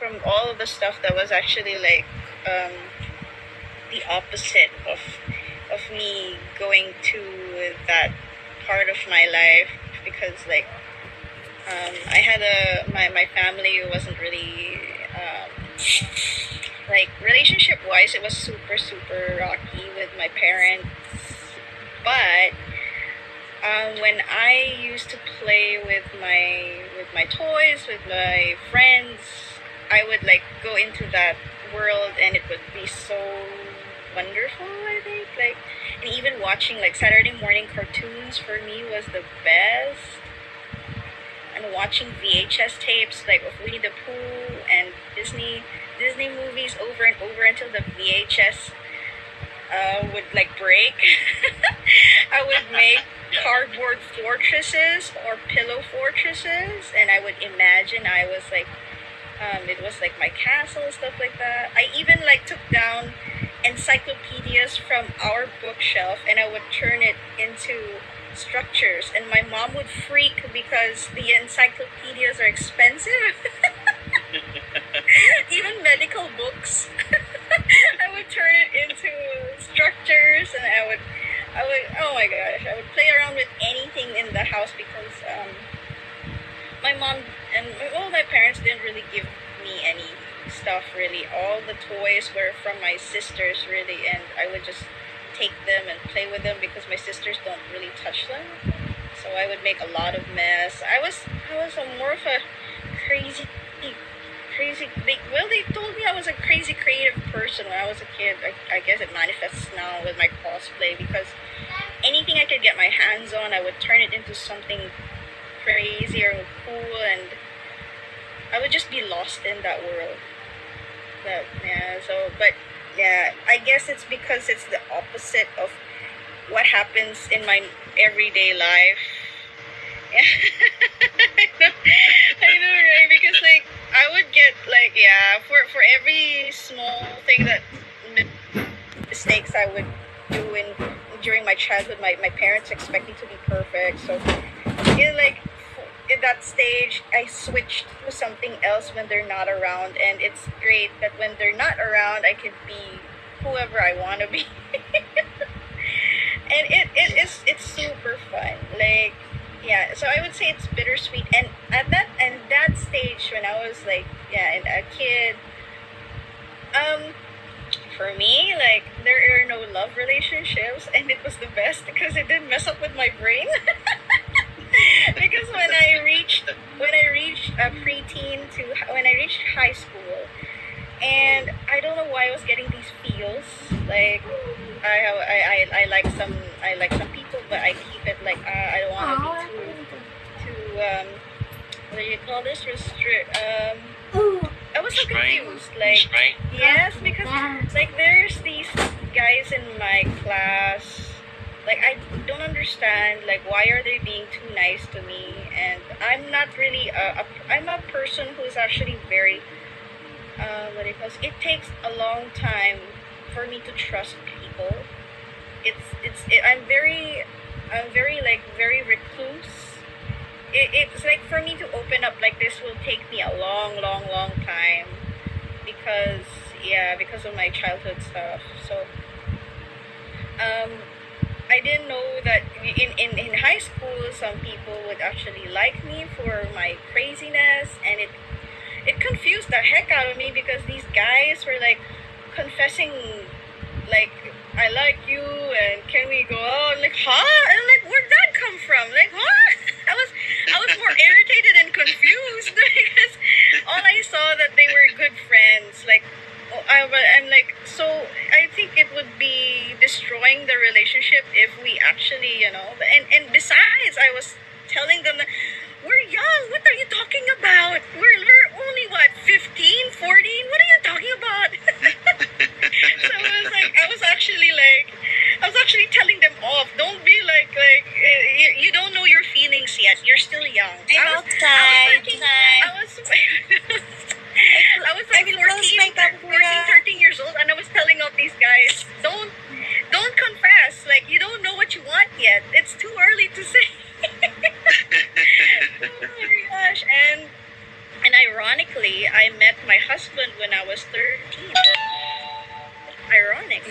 from all of the stuff that was actually like um, the opposite of me going to that part of my life because like I had my family wasn't really like relationship wise it was super rocky with my parents, but when I used to play with my toys with my friends, I would like go into that world and it would be so wonderful. I think like and even watching like Saturday morning cartoons for me was the best. And watching VHS tapes like of Winnie the Pooh and Disney movies over and over until the VHS would like break. I would make cardboard fortresses or pillow fortresses, and I would imagine I was like, it was like my castle, stuff like that. I even like took down encyclopedias from our bookshelf, and I would turn it into structures. And my mom would freak because the encyclopedias are expensive. Even medical books. I would turn it into structures, and oh my gosh, I would play around with anything in the house because my mom and well, my parents didn't really give me any stuff really. All the toys were from my sisters really, and I would just take them and play with them because my sisters don't really touch them. So I would make a lot of mess. I was a more of a crazy they told me I was a crazy creative person when I was a kid. I guess it manifests now with my cosplay because anything I could get my hands on I would turn it into something crazy or cool, and I would just be lost in that world. But yeah, but yeah, I guess it's because it's the opposite of what happens in my everyday life. I know, right? Because like I would get like yeah, for every small thing that mistakes I would do in during my childhood, my parents expect me to be perfect. So in like in that stage, I switched to something else when they're not around, and it's great that when they're not around, I can be whoever I want to be. And it's super fun. Like yeah, so I would say it's bittersweet. And at that stage when I was like yeah, a kid, um, for me like there are no love relationships, and it was the best because it didn't mess up with my brain. Because when I reached a preteen to when I reached high school, and I don't know why I was getting these feels like I like some people, but I keep it like I don't want to be too what do you call this restrict I was so confused like yes because like there's these guys in my class like I don't understand like why are they being too nice to me, and I'm not really I'm a person who's actually very what it was. It takes a long time for me to trust people. I'm very like very recluse. It's like for me to open up like this will take me a long time because yeah because of my childhood stuff. So um I didn't know that in high school some people would actually like me for my craziness, and it confused the heck out of me because these guys were like confessing like I like you and can we go out? Like huh? And like where'd that come from? Like what? I was more irritated and confused because all I saw that they were good friends. Like I'm like so I think it would be destroying the relationship if we actually and besides I was telling them that we're young. What are you talking about? We're only what 15, 14? What are you talking about? So I was actually telling them off. Don't be like you don't know your feelings yet. You're still young. I'm outside. I was I was like 14, 13 years old, and I was telling all these guys, don't confess. Like you don't know what you want yet. It's too early to say. Oh my gosh! And ironically, I husband when I was 13. Ironic.